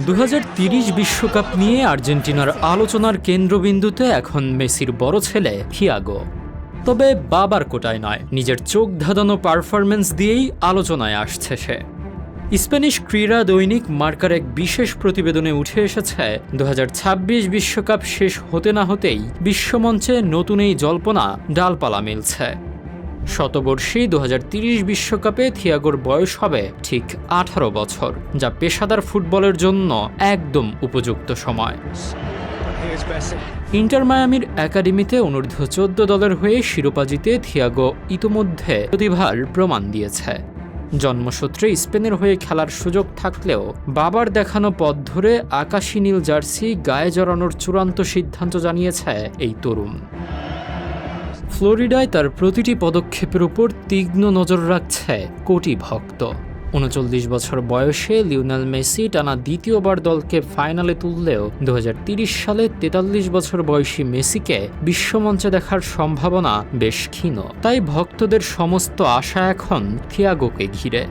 2030 বিশ্বকাপ নিয়ে আর্জেন্টিনার আলোচনার কেন্দ্রবিন্দুতে এখন মেসির বড় ছেলে থিয়াগো। তবে বাবার কোটায় নয়, নিজের চোখ ধাঁধানো পারফরম্যান্স দিয়েই আলোচনায় আসছে সে। স্প্যানিশ ক্রীড়া দৈনিক মার্কার এক বিশেষ প্রতিবেদনে উঠে এসেছে 2026 বিশ্বকাপ শেষ হতে না হতেই বিশ্বমঞ্চে নতুন এই জল্পনা ডালপালা মেলছে। শতবর্ষী 2030 বিশ্বকাপে থিয়াগোর বয়স হবে ঠিক 18 বছর, যা পেশাদার ফুটবলের জন্য একদম উপযুক্ত সময়। ইন্টার মায়ামির একাডেমিতে অনূর্ধ্ব 14 দলের হয়ে শিরোপা জিতে থিয়াগো ইতোমধ্যে প্রতিভার প্রমাণ দিয়েছে। জন্মসূত্রে স্পেনের হয়ে খেলার সুযোগ থাকলেও বাবার দেখানো পথ ধরে আকাশী নীল জার্সি গায়ে জড়ানোর চূড়ান্ত সিদ্ধান্ত জানিয়েছে এই তরুণ। ফ্লোরিডায় তার প্রতিটি পদক্ষেপের উপর তীক্ষ্ণ নজর রাখছে কোটি ভক্ত। 39 বছর বয়সে লিওনেল মেসি টানা দ্বিতীয়বার দলকে ফাইনালে তুললেও 2030 সালে 43 বছর বয়সী মেসিকে বিশ্বমঞ্চে দেখার সম্ভাবনা বেশ ক্ষীণ। তাই ভক্তদের সমস্ত আশা এখন থিয়াগোকে ঘিরে।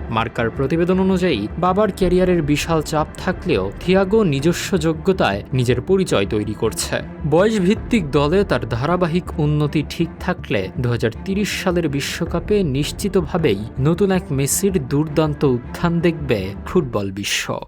মার্কার প্রতিবেদন অনুযায়ী বাবার ক্যারিয়ারের বিশাল চাপ থাকলেও থিয়াগো নিজস্ব যোগ্যতায় নিজের পরিচয় তৈরি করছে। বয়সভিত্তিক দলে তার ধারাবাহিক উন্নতি ঠিক থাকলে 2030 সালের বিশ্বকাপে নিশ্চিতভাবেই নতুন এক মেসির দুর্দান্ত উত্থান দেখবে ফুটবল বিশ্ব।